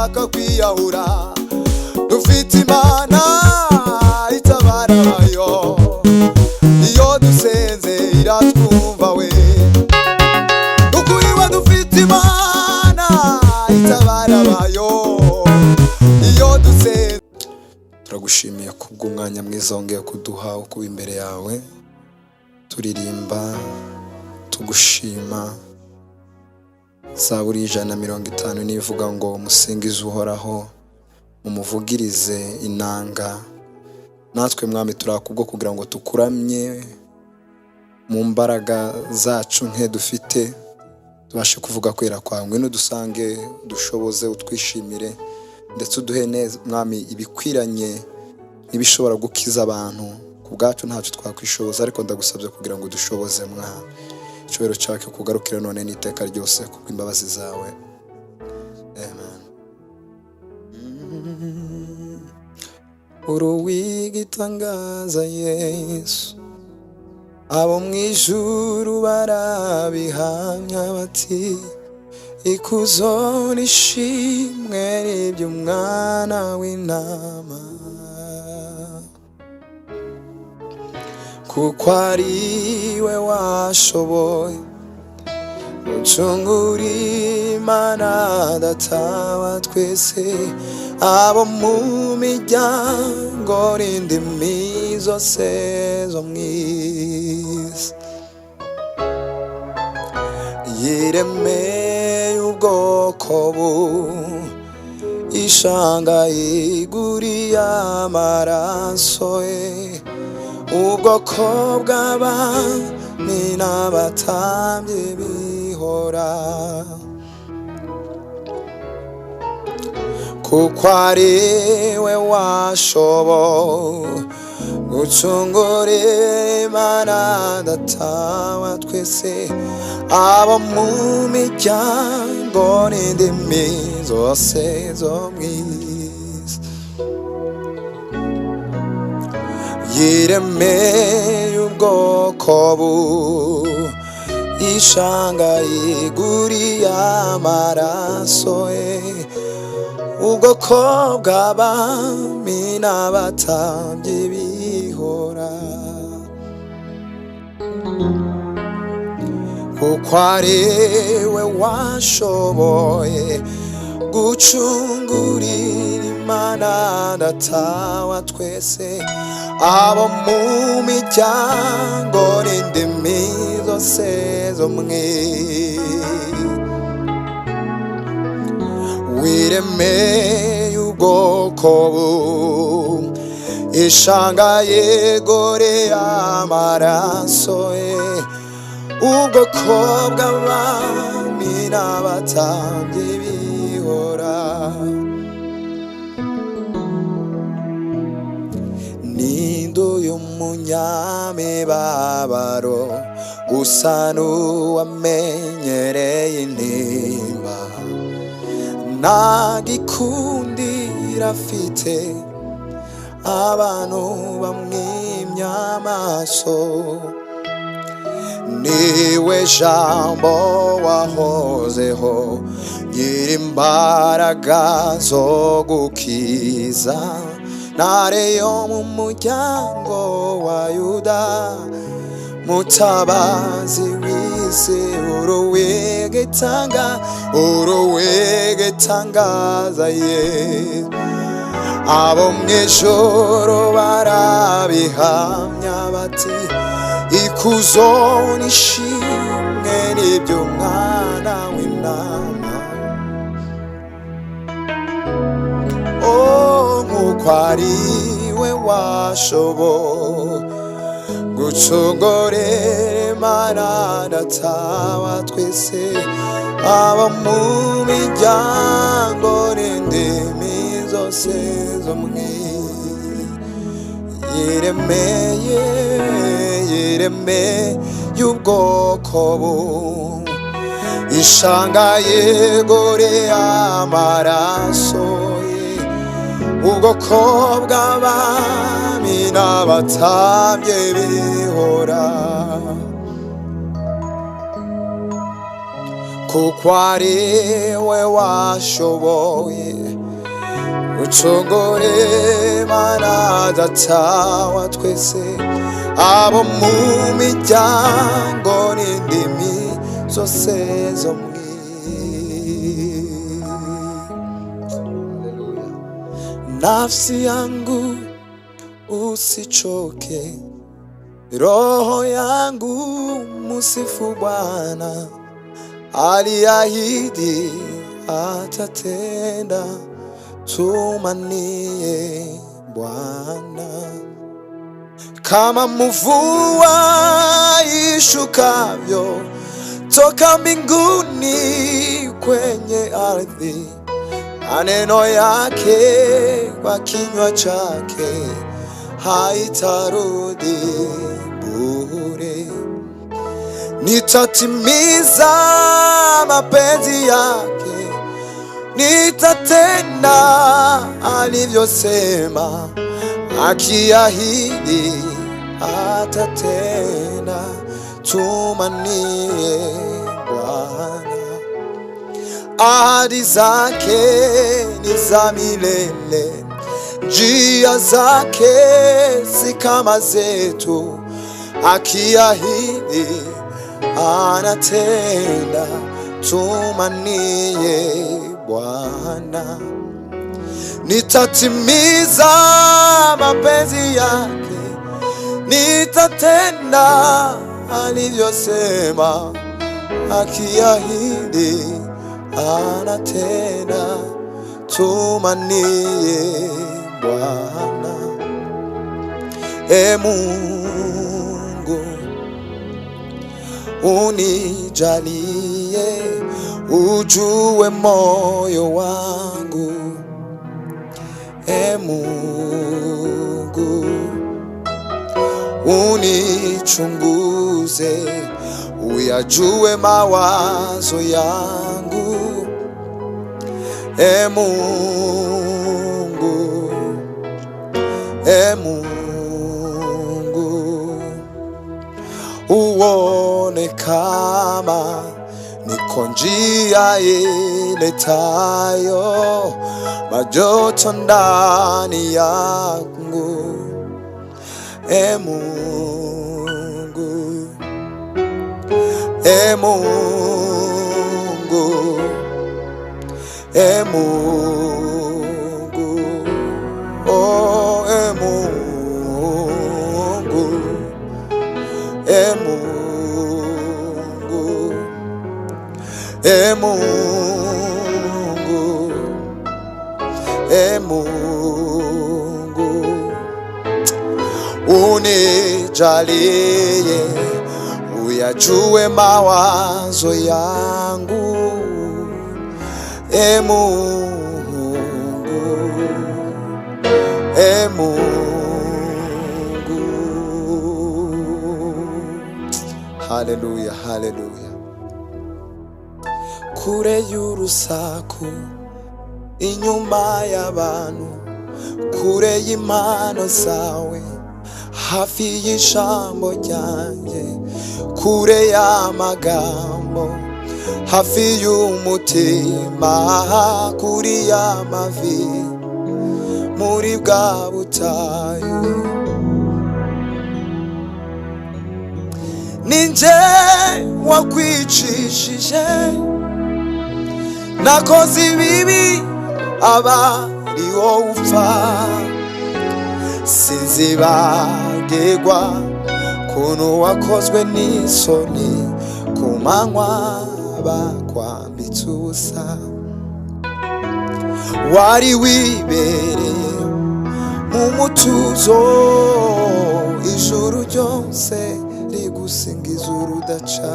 ushaka kwiyahura dufite Imana itabara abayo iyo dusenze iratwumva we ukuri wa dufite Imana itabara abayo iyo dusenze. Turagushimiye kubw'umwanya mwiza wongeye kuduha wo kuba imbere yawe turirimba tugushima. Zaburi 150 nivuga ngo musingize Uhoraho mumuvugirize inanga. Natwe mwami turakubwo kugira ngo tukuramye mu mbaraga zacu nke dufite tubashe kuvuga kwera kwawe. Ngwino dusange dushoboze utwishimire ndetse uduhe neza mwami ibikwiranye nibishobora gukiza abantu. Ku bwacu ntacyo twakwishoboza ariko ndagusabye kugira ngo dushoboze mwami. Icyubahiro cyawe kugarukira none n'iteka ryose kubw'imbabazi zawe. Amen. Uruwigitangaza Yesu abo mwijuru barabihamya bati ikuzo nishimwe n'iby'umwana w'intama kuko ariwe washoboye gucungura Imana Data wa twese abo mu miryango n'indimi zose zo mw'isi. Yiremeye ubwoko ishanga yiguriye amaraso ye ubwoko bw'abami n'abatambyi bihora kuko ariwe washoboye gucungura Imana Data wa twese abo mu miryango n'indimi zose zo mw'isi. Yiremeye ubwoko ishanga yiguriye amaraso ye ubwoko bw'abami n'abatambyi bihora kuko ariwe washoboye gucungura Imana Data wa twese abo mu miryango n'indimi zose zo mw'isi. Wiremeye ubwoko ishanga yegoreye amaraso ye ubwoko bw'abami n'abatambyi bihora ninduye umunyamibabaro usa n'uwamenyereye intimba nagikundira afite abantu bamwimye amaso niwe jambo wahozeho nyirimbaraga zo gukiza ntare yo mu muryango wa Yuda mutabazi w'isi uruwigitangaza Yesu abo mw'ijuru barabihamya bati ikuzo nishimwe n'iby'umwana w'intama nk'uko ariwe washoboye gucungura Imana Data wa twese abo mu miryango n'indimi zose zo mw'isi. Yiremeye ubwoko ishanga yegoreye amaraso ye ubwoko bw'abami n'abatambyi bihora kuko ariwe washoboye ucungure Mana Data wa twese, abo mu miryango n'indimi zose zo mw'isi. Nafsi yangu usichoke, roho yangu musifu Bwana, aliahidi atatenda, tumanie Bwana. Kama mvua ishukavyo toka mbinguni kwenye ardhi, maneno yake kwa kinywa chake haitarudi bure. Nitatimiza mapenzi yake, nitatenda alivyosema, akiahidi atatenda, tumanie Bwana. Ahadi zake ni za milele, njia zake si kama zetu, akiahidi anatenda, tumanie Bwana. Nitatimiza mapenzi yake, nitatenda alivyosema, akiahidi anatenda, tumanie Bwana. Mungu unijalie, ujue moyo wangu. Mungu unichunguze, uyajue mawazo yangu. Mungu, Mungu uone kama niko njia iletayo majoto ndani yangu. Mungu, Mungu, Mungu, oh Mungu, Mungu, Mungu unijalie, uyajue mawazo yangu. Mungu, Mungu. Haleluya, haleluya. Kure y'urusaku, inyuma y'abantu, kure y'impano zawe, hafi y'ijambo ryanjye, kure y'amagambo, hafi y'umutima, kuri y'amavi, muri bwa butayu. Ninje wakwicishije, nakoze ibibi aba ari wowe upfa, sinzibagirwa kuntu wakozwe n'isoni, ku manywa bakwambitse ubusa. Wari wibereye mu mutuzo, ijuru ryose rigusingiza urudaca.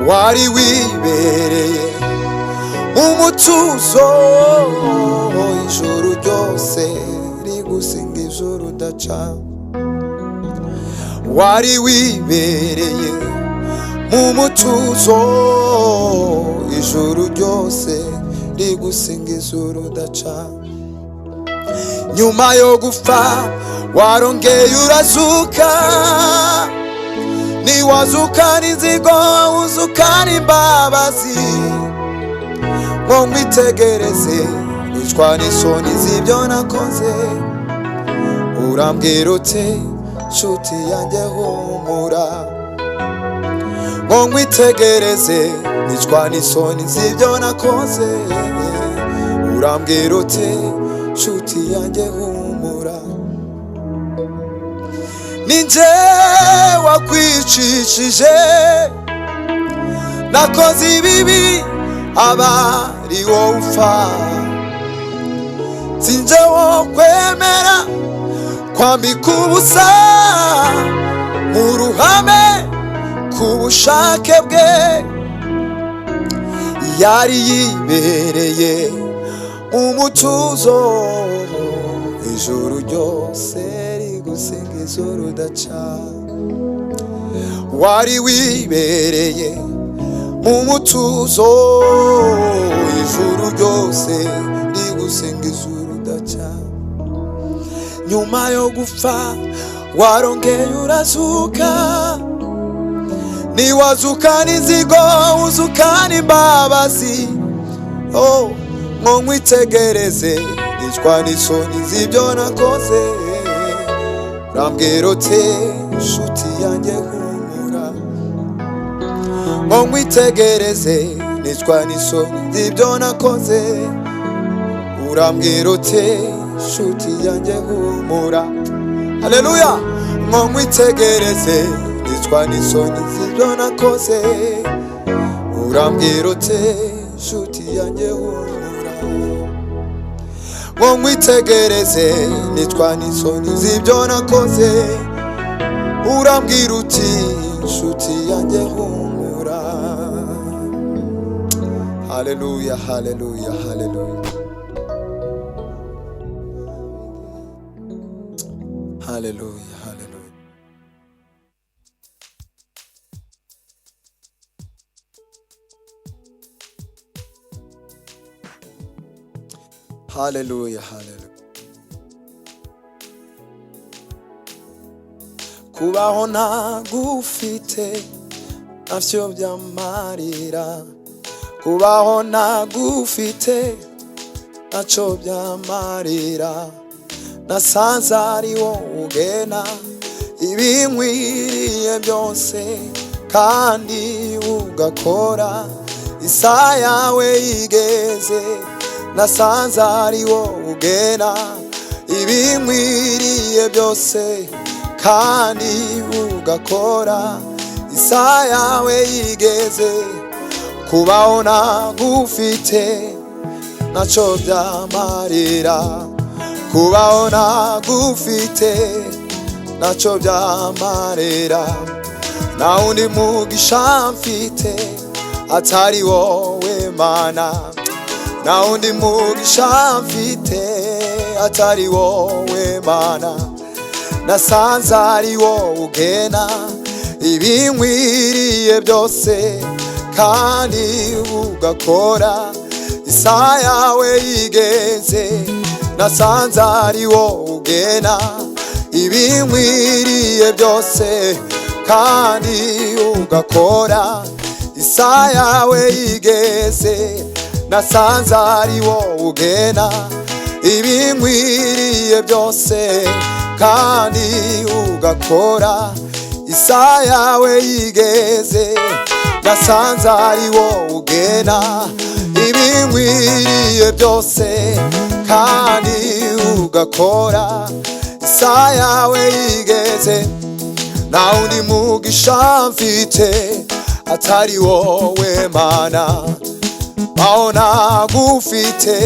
Wari wibereye mu mutuzo, ijuru ryose rigusingiza urudaca. Wari wibereye mu mutuzo, ijuru ryose rigusingiza urudaca. Nyuma yo gupfa warongeye urazuka, niwazukana inzigo uzukana imbabazi, ngo mwitegereze nicwa n'isoni z'ibyo nakoze. Urambwira uti nshuti yanjye humura, ngo nkwitegereze nicwa n'isoni z'ibyo nakoze. Urambwira uti nshuti yanjye humura, ninjye wakwicishije, nakoze ibibi aba ari wowe upfa. Sinjye wo kwemera kwambika ubusa mu ruhame ku bushake bwe. Yari yibereye umutuzo, ijuru ryose rigusingiza urudaca. Wari wibereye umutuzo, ijuru ryose rigusingiza urudaca. Nyuma yo gupfa warongeye urazuka, niwazukana inzigo uzukana imbabazi. Ngo nkwitegereze nicwa n'isoni z'ibyo nakoze. Urambwira uti nshuti yanjye humura, ngo nkwitegereze nicwa n'isoni z'ibyo nakoze. Urambwira uti nshuti yanjye humura, haleluya. Ngo nkwitegereze nicwa n'isoni z'ibyo nakoze. Urambwira uti nshuti yanjye humura, ngo nkwitegereze nicwa n'isoni z'ibyo nakoze. Urambwira uti nshuti yanjye humura. Haleluya, haleluya, haleluya, haleluya, haleluya. Haleluya, haleluya. Kubaho ntagufite navyo byamarira, kubaho ntagufite naco byamarira. Nasanze ari wowe ugena ibinkwiriye byose, kandi ugakora isaha yawe yigeze. Nasanze ari wowe ugena ibinkwiriye byose, kandi ugakora isaha yawe yigeze. Kubaho ntagufite naco byamarira, kubaho ntagufite naco byamarira. Nta wundi mugisha mfite atari wowe Mana, nta wundi mugisha mfite atari wowe Mana. Nasanze ari wowe ugena ibinkwiriye byose, kandi ugakora isaha yawe yigeze. Nasanze ari wowe ugena ibinkwiriye byose, kandi ugakora isaha yawe yigeze. Nasanze ari wowe ugena ibinkwiriye byose, kandi ugakora isaha yawe yigeze. Nasanze ari wowe ugena ibinkwiriye byose, kandi ugakora isaha yawe yigeze. Nta wundi mugisha mfite atari wowe Mana, aho ntagufite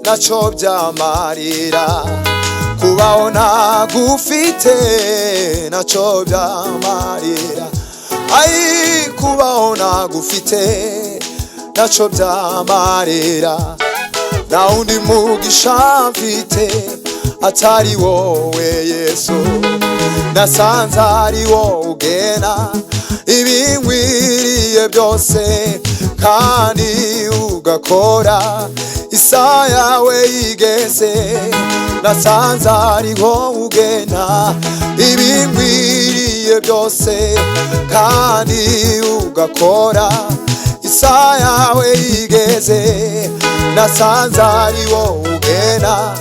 naco byamarira, kubaho ntagufite naco byamarira. Ai, kubaho ntagufite naco byamarira. Nta wundi mugisha mfite atari wowe Yesu. Nasanze ari wowe ugena ibinkwiriye byose, kandi ugakora isaha yawe yigeze. Nasanze ari wowe ugena ibinkwiriye byose, kandi ugakora isaha yawe igeze, nasanze ari wowe ugena.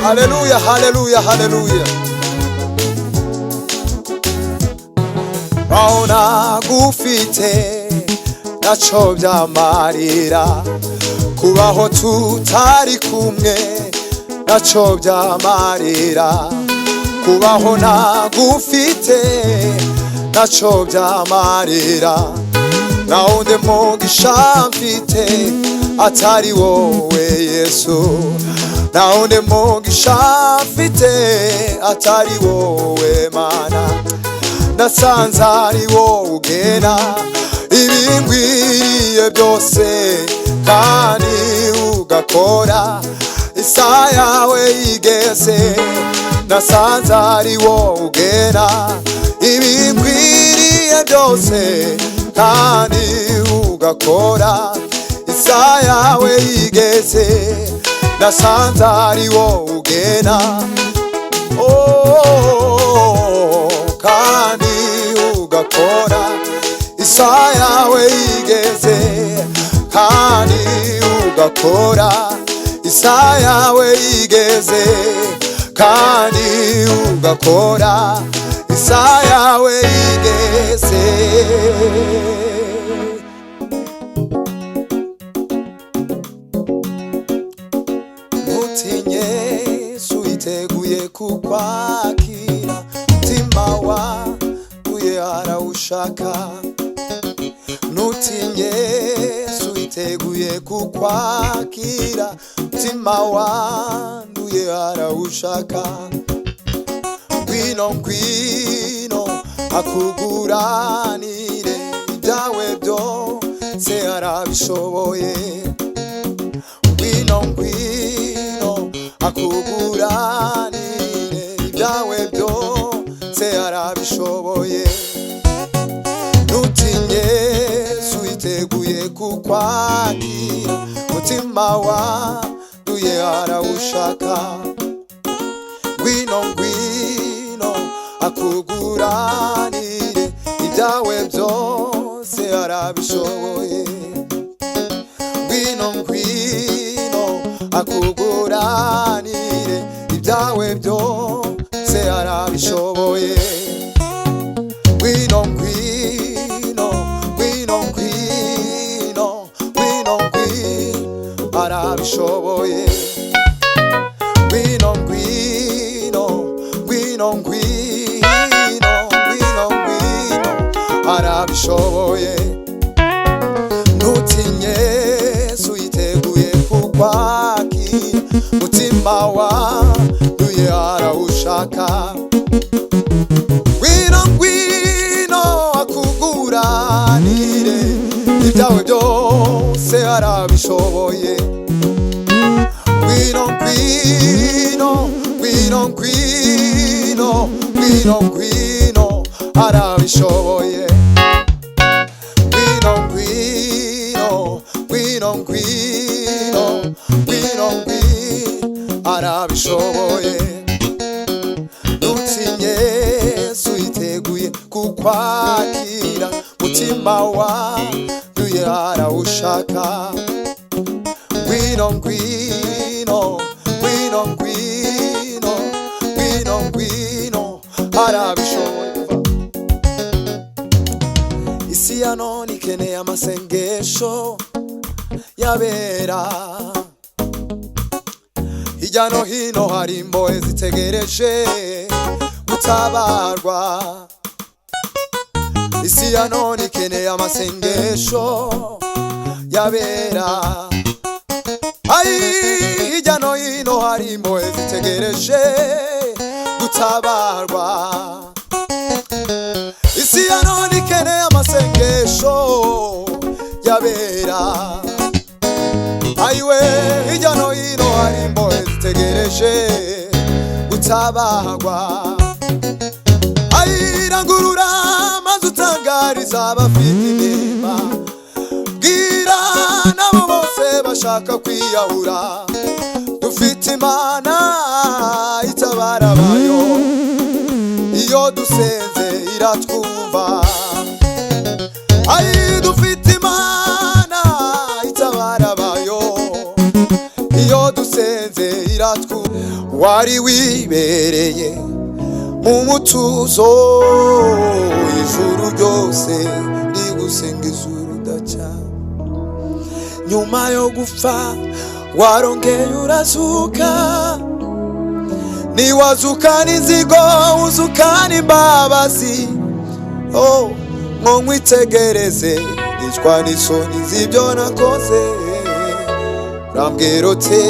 Haleluya, haleluya, haleluya. Aho nagufite naco byamarira, kubaho tutari kumwe naco byamarira, kubaho nagufite naco byamarira. Nawundi mugisha mfite atari wowe Yesu, nawundi mugisha mfite atari wowe Mana. Nasanze ari wowe ugena ibingwiriye byose kandi ugakora isaha yawe igeze. Nasanze ari wowe ugena ibingwiriye byose kandi ugakora isaha yawe igeze. Nasanze ari wowe ugena, kandi ugakora isaha yawe igeze, kandi ugakora isaha yawe igeze, kandi ugakora isaha yawe igeze. Ntutinye, Yesu yiteguye kukwakira, mutima wanduye arawushaka. Ntutinye, Yesu yiteguye kukwakira, mutima wanduye arawushaka. Ngwino ngwino akuguranire, ibyawe byose arabishoboye. Ngwino ngwino akuguranire, ibyawe byose arabishoboye. Ntutinye, Yesu yiteguye kukwakira, mutima wanduye arawushaka. Ngwino ngwino akuguranire, ibyawe byose arabishoboye. Ngwino ngwino akuguranire, ibyawe byose arabishoboye. Ngwino ngwino, ngwino ngwino, ngwino ngwino arabishoboye. Ngwino ngwino, ngwino ngwino, ngwino ngwino arabishoboye. Ntutinye, Yesu yiteguye kukwakira, mutima wanduye arawushaka. Ngwino ngwino akuguranire, ibyawe byose arabishoboye. Ngwino ngwino, ngwino ngwino, ngwino ngwino arabishoboye. Ngwino ngwino, ngwino ngwino, ngwino ngwino arabishoboye. Ntutinye, Yesu yiteguye kukwakira, mutima wanduye arawushaka. Ngwino ngwino, ngwino ngwino, ngwino ngwino arabishoboye. Isi ya none ikeneye amasengesho yabera, hirya no hino hari imbohe zitegereje gutabarwa. Isi ya none ikeneye amasengesho yabera, hirya no hino hari imbohe zitegereje gutabarwa. Isi ya none ikeneye amasengesho yabera, hirya no hino hari imbohe zitegereje gutabarwa. Rangurura maze utangariza abafite intimba, bwira nabo bose bashaka kwiyahura. Dufite Imana itabara abayo, iyo dusenze iratwumva. yose iratwu wari wibereye mu mutuzo ijuru ryose rigusenga ijuru daca nyuma yo gupfa warongeye urazuka niwazukana inzigo uzukana imbabazi ngo nkwitegereze nicwa n'isoni z'ibyo nakoze urambwira uti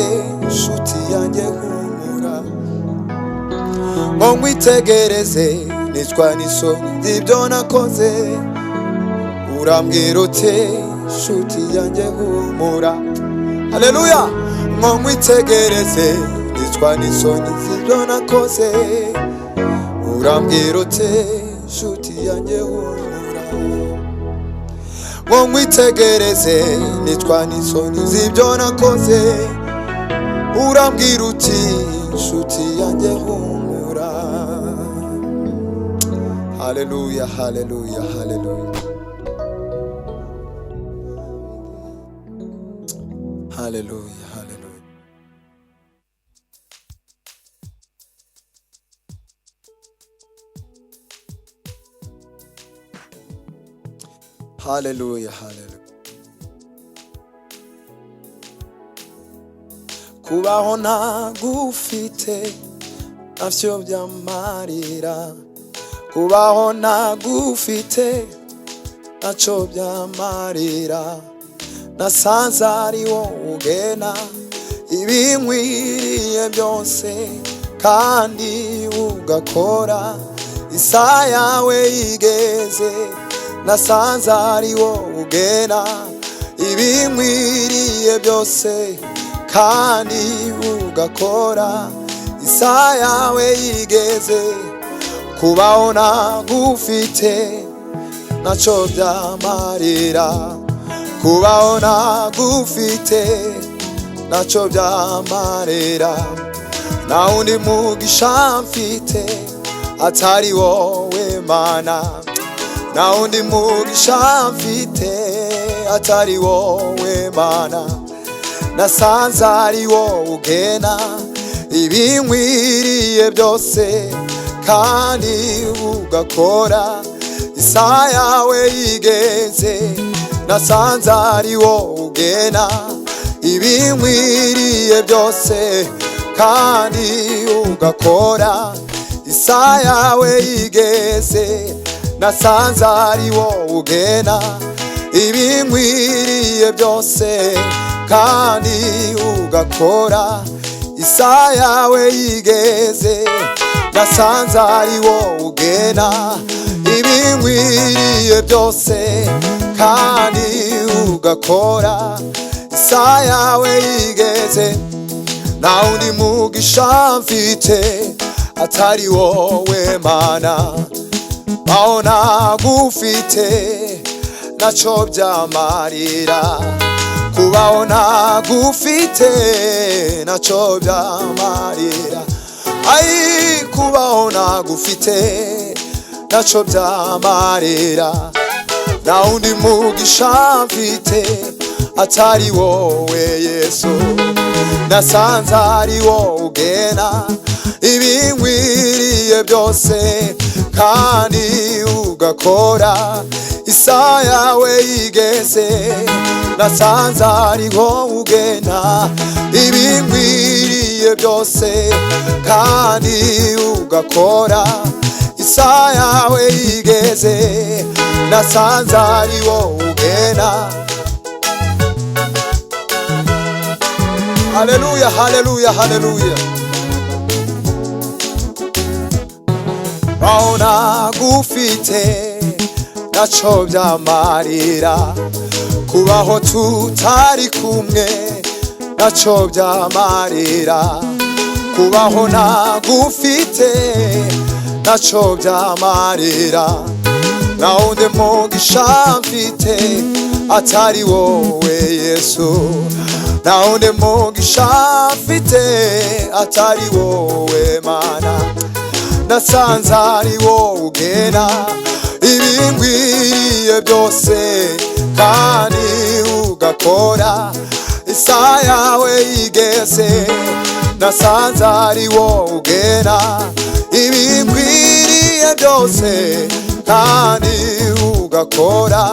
nshuti yanjye humura ngo nkwitegereze nicwa n'isoni z'ibyo nakoze urambwira uti nshuti yanjye humura haleluya ngo nkwitegereze nicwa n'isoni z'ibyo nakoze urambwira uti nshuti yanjye humura ngo nkwitegereze nicwa n'isoni z'ibyo nakoze urambwira uti nshuti yanjye humura haleluya haleluya haleluya haleluya haleluya haleluya kubaho ntagufite navyo byamarira kubaho ntagufite naco byamarira nasanze ari wowe ugena ibinkwiriye byose kandi ugakora isaha yawe yigeze nasanze ari wowe ugena ibinkwiriye byose kandi ugakora isaha yawe yigeze kubaho ntagufite naco byamarira kubaho ntagufite naco byamarira nta wundi mugisha mfite atari wowe Mana nta wundi mugisha mfite atari wowe Mana nasanze ari wowe ugena ibinkwiriye byose kandi ugakora isaha yawe yigeze nasanze ari wowe ugena ibinkwiriye byose kandi ugakora isaha yawe yigeze nasanze ari wowe ugena ibinkwiriye byose kandi ugakora isaha yawe yigeze nasanze ari wowe ugena ibinkwiriye byose kandi ugakora isaha yawe yigeze nta wundi mugisha mfite atari wowe Mana aho ntagufite naco byamarira kubaho ntagufite naco byamarira ai kubaho ntagufite naco byamarira nta wundi mugisha mfite atari wowe Yesu nasanze ari wowe ugena ibinkwiriye byose kandi ugakora isaha yawe yigeze nasanze ari wowe ugena ibinkwiriye byose kandi ugakora isaha yawe yigeze nasanze ari wowe ugena haleluya haleluya haleluya aho ntagufite naco byamarira kubaho tutari kumwe naco byamarira kubaho ntagufite naco byamarira nta wundi mugisha mfite atari wowe Yesu nta wundi mugisha mfite atari wowe Mana nasanze ari wowe ugena ibinkwiriye byose kandi ugakora isaha yawe yigeze nasanze ari wowe ugena ibinkwiriye byose kandi ugakora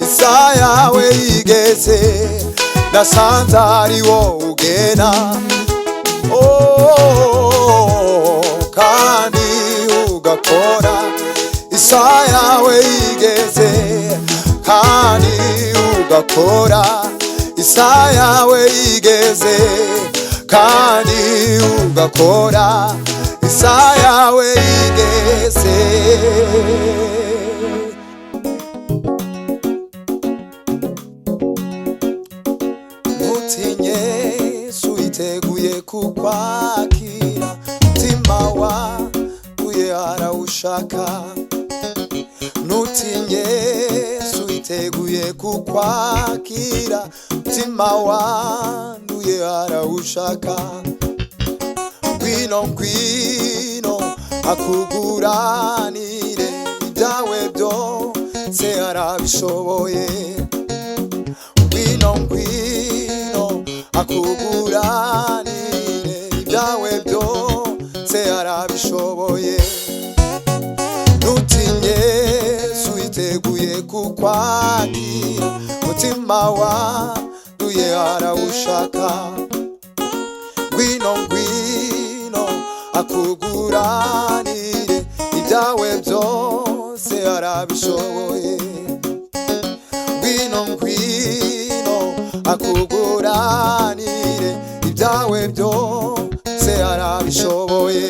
isaha yawe yigeze. Nasanze ari wowe ugena kandi ugakora isaha yawe yigeze, kandi ugakora isaha yawe yigeze, kandi ugakora isaha yawe yigeze. Ntutinye, Yesu yiteguye kukwakira, umutima wawe arawushaka. Ntutinye, Yesu yiteguye kukwakira, umutima wanduye arawushaka. Ngwino ngwino akuguranire, ibyawe byose arabishoboye. Ngwino ngwino akuguranire, ibyawe byose arabishoboye. Ntutinye, Yesu yiteguye kukwakira, umutima wanduye arawushaka. Ngwino ngwino akuguranire, ibyawe byose arabishoboye. Ngwino ngwino akuguranire, ibyawe byose arabishoboye.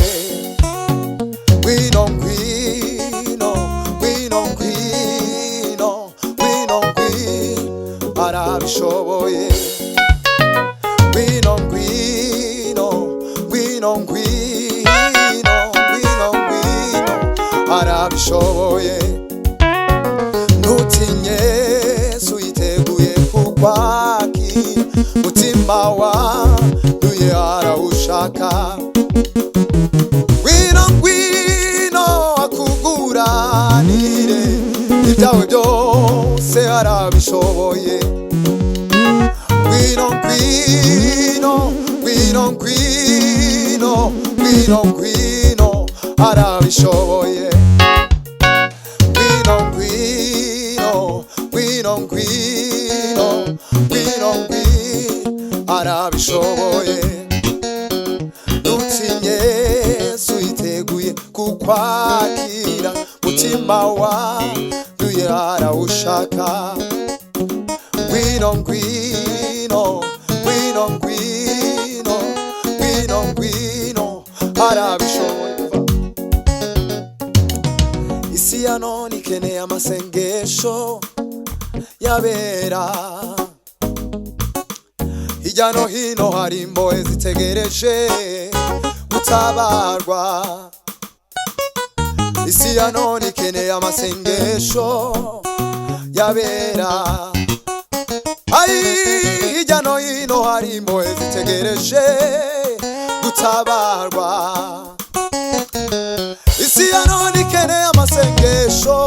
Ngwino ngwino ngwino ngwino ngwino ngwino arabishoboye. Ngwino ngwino ngwino ngwino ngwino ngwino arabishoboye. Ntutinye, Yesu yiteguye kukwakira, umutima wanduye arawushaka. Ngwino ngwino akuguranire, ibyawe byose arabishoboye. Ngwino ngwino ngwino ngwino ngwino ngwino arabishoboye. Ngwino ngwino ngwino ngwino ngwino ngwino arabishoboye. Ntutinye, Yesu yiteguye kukwakira, umutima wanduye arawushaka. Ngwino ngwino ngwino ngwino ngwino ngwino arabishoboye. Isi ya none ikeneye amasengesho yabera, hirya no hino hari imbohe zitegereje gutabarwa. Isi ya none ikeneye amasengesho yabera, hirya no hino hari imbohe zitegereje gutabarwa. Isi ya none ikeneye amasengesho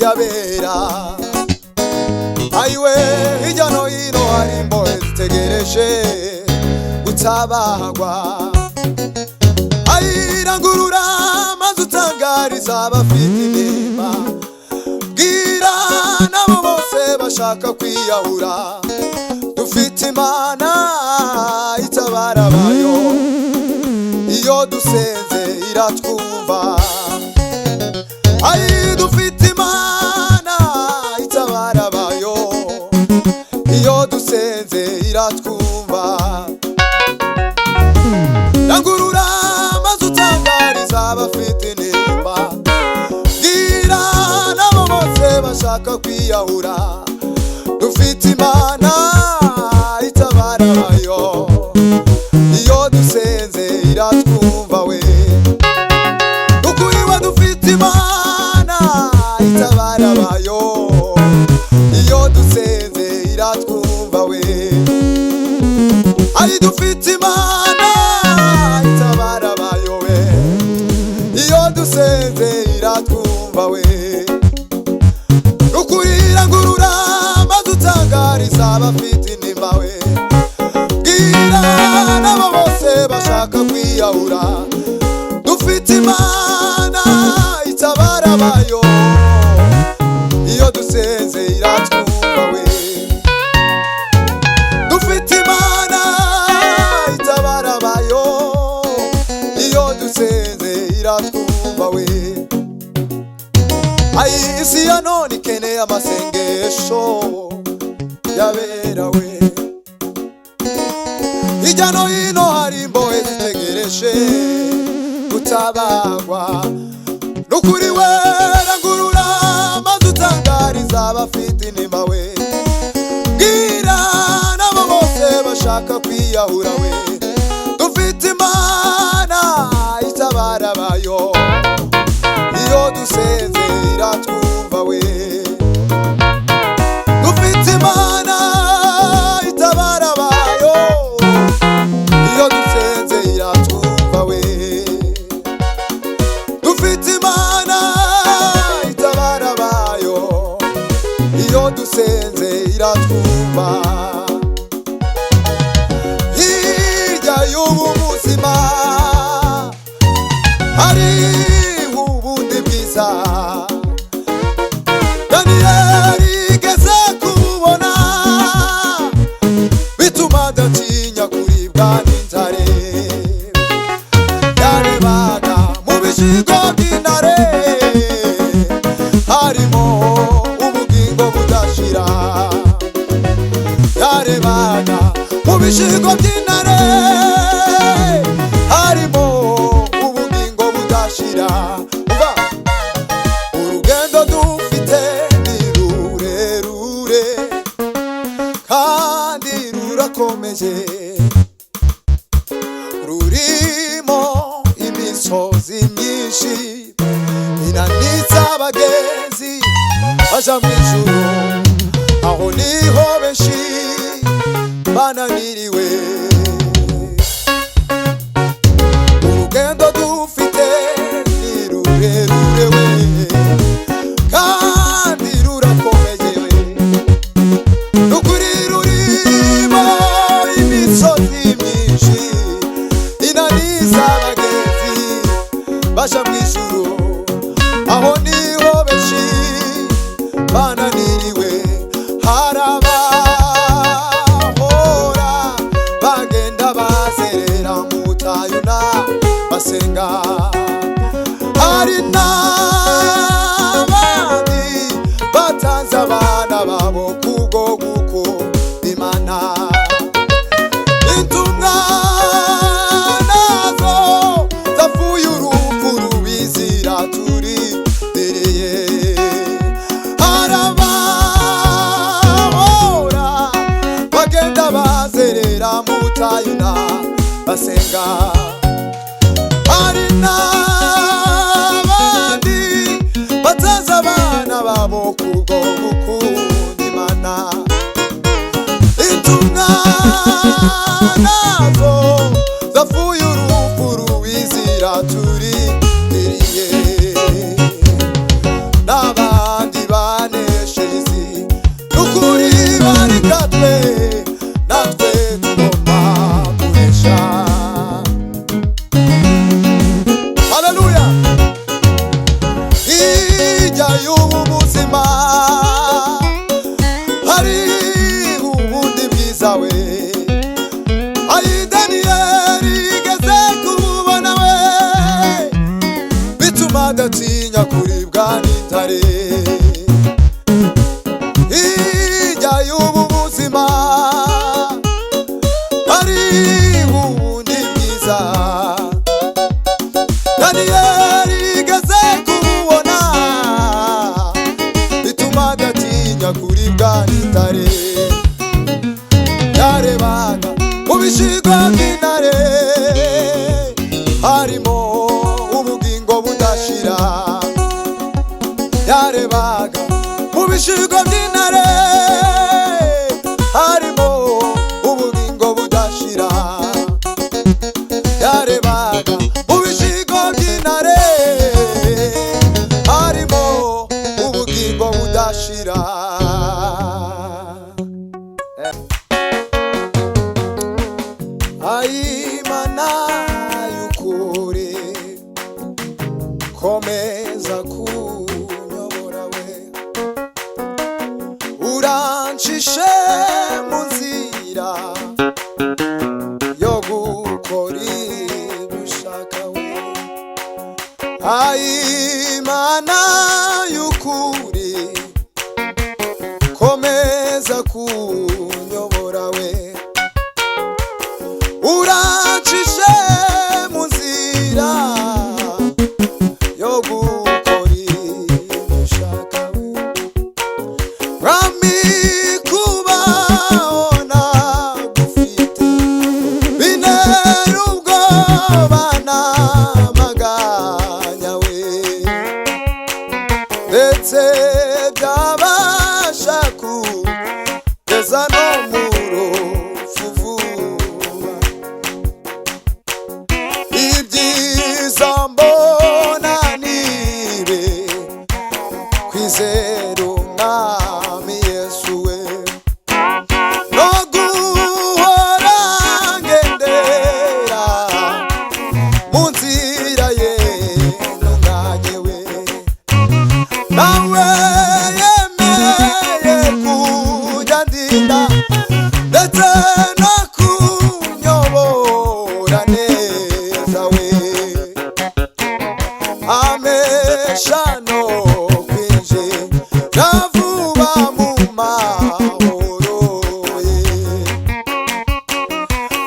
yabera, hirya no hino hari imbohe zitegereje gutabarwa. Rangurura maze utangariza abafite intimba, bwira nabo bose bashaka kwiyahura. Dufite Imana itabara abayo, iyo dusenze iratwumva. Dufite Imana itabara abayo, iyo dusenze iratwumva. Rangurura maze utangariza abafite intimba, bwira nabo bose bashaka kwiyahura. Dufite Imana itabara abayo, iyo dusenze iratwumva we. Ukuri wa dufite Imana itabara abayo, iyo dusenze iratwumva we. Dufite Imana itabara abayo we, iyo dusenze iratwumva we. Ukuri rangurura maze utangariza abafite intimba we, bwira nabo bose kwiyahura. Dufite Imana itabara abayo, iyo dusenze iratwumva we. Dufite Imana itabara abayo, iyo dusenze iratwumva we. Isi ya none ikeneye amasengesho yabera we. Hirya no hino hari imbohe zitegereje gutabagwa. Nukuri wera ngurura maze utangariza abafite intimba we. Bwira n'abo bose bashaka kwiyahura we. Dufite Imana itabara abayo, iyo dusenze iratwumva we. Dufite Imana itabara abayo, iyo dusenze iratwumva we. Dufite Imana itabara abayo, iyo dusenze iratwumva. Hirya y'ubu buzima hariho ubundi bwiza. Daniyeli igeze kubona bituma adatinya kuribwa n'intare. Yarebaga mu bishigo by'intare, harimo ubugingo budashira. Yarebaga mu bishigo by'intare, harimo ubugingo budashira. Urugendo dufite ni rurerure kandi rurakomeje, rurimo imisozi myinshi inanitse abagenzi baja mu ijuru. Aho niho benshi bananiriwe. Urugendo dufite ni rurerure we kandi rurakomeje we. Nukuri rurimo imisozi myinshi inaniza abagenzi baja mu ijuru. Aho niho benshi bananiriwe. Harabahora bagenda bazerera mu butayu basenga. Hari n'abandi batanze abana babo kubwo gukunda Imana. Intumwa nazo zapfuye urupfu rubizira turindireye. Harabahora bagenda bazerera mu butayu basenga. Hari n'abandi batanze abana babo kubwo gukunda Imana. Intumwa nazo zapfuye urupfu rubizira turindiriye. N'abandi banesheje isi n'ukuri barikatwe, natwe tugomba kunesha. Haleluya. Hirya y'ubu buzima hariho ubundi bwiza we. Daniyeli igeze kubona we, bituma adatinya kuribwa n'intare. Hirya y'ubu buzima hariho ubundi bwiza. Daniyeli igeze kubona bituma adatinya kuribwa n'intare. Yarebaga mu bishigo by'intare, harimo ubugingo budashira. Yarebaga mu bishigo by'intare, harimo ubugingo budashira. Yarebaga mu bishigo by'intare, harimo ubugingo budashira. Imana y'ukuri komeza kunyobora we, urancishe mu nzira yo gukora ibyo ushaka we. Imana y'ukuri komeza kunyobora we, urancishe mu nzira yo gukora ibyo ushaka we. Mwami kubaho nagufite bintera ubwoba n'amaganya we, ndetse byabasha kugeza no mu rupfu vuba. Ibyiza mbona nibe kwizera umwami Yesu we, no guhora ngendera mu nzira ye ntunganye we. Nawe yemeye kujya ndinda ndetse no kunyobora neza we, amesha no kwinjira vuba mu mahoro ye.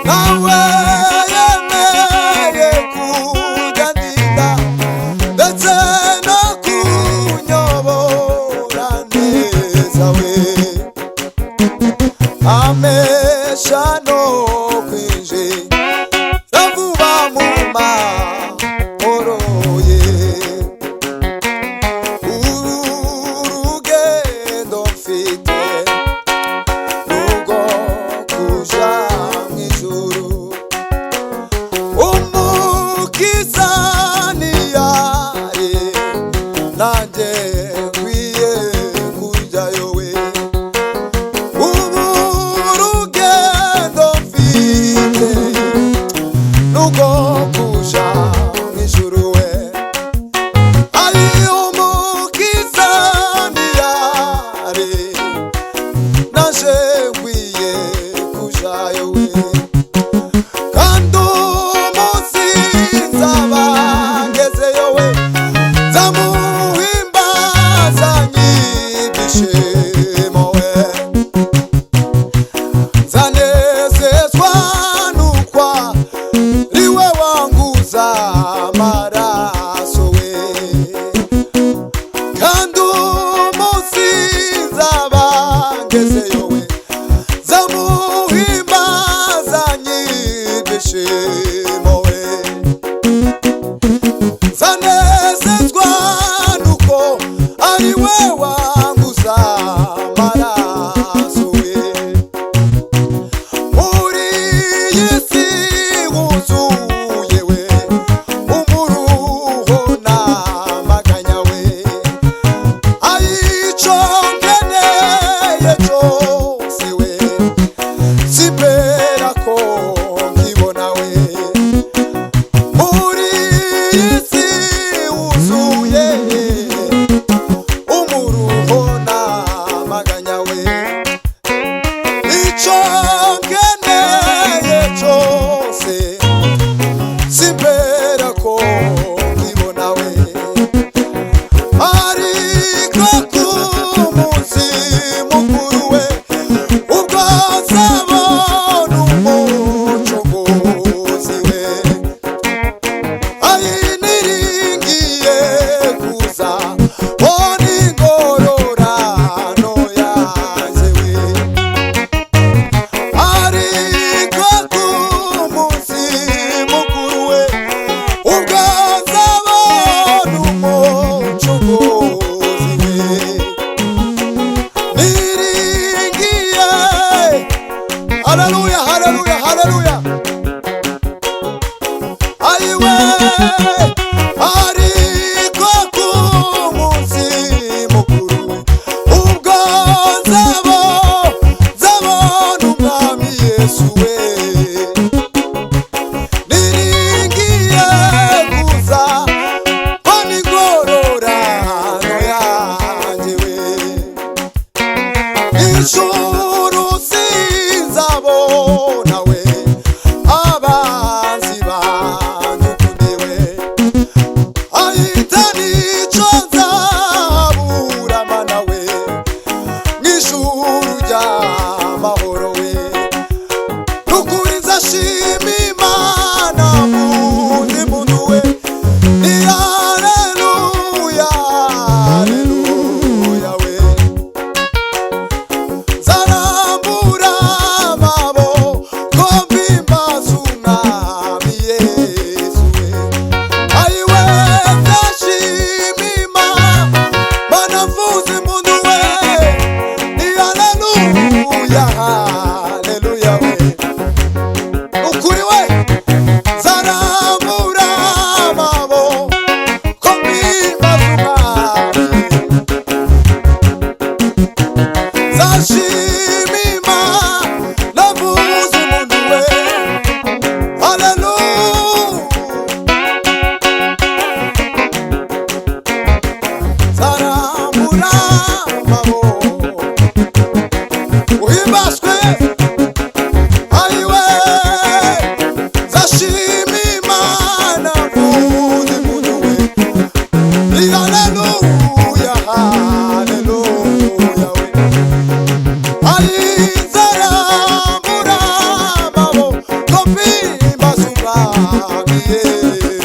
Nawe yemeye kujya ndinda ndetse no kunyobora neza we, amesha no kwinjira vuba mu mahoro ye. Urugendo mfite nugo kuja mw'ijuru, umukiza niyari nanjye nkwiye kujyayo we. Ubu urugendo mfite nugo kuja mw'ijuru we. Ari umukiza niyari naje nkwiye kujayo we, kandi umunsi nzaba ngezeyo we, nzamuhimbaza ny'ibyishimo we, nzanezezwa n'ukwa riwe wanguza amaraso we, kandi umunsi nzaba ngezeyo we, nzamuhimbaza ny'ibyishimo we, nzanezezwa n'uko ari we wanguza amaraso we. Muri iyi si wuzuye we umuruho n'amaganya we, ico nkeneye cose we simbera ko nkibona we. Muri iyi si wuzuye umuruho n'amaganya we, ico nkeneye cose simbera ko nkibona we. Ariko ku munsi mukuru we, ubwo nzabona umucunguzi we, niringiye kuza mbona ingororano yanjye we. Ariko ku munsi mukuru we, ubwo nzabona umucunguzi we, niringiye. Haleluya, haleluya, haleluya. Ayiwe, ariko ku munsi mukuru we, ubwo nzabona umwami Yesu we, niringiye kuza mbona we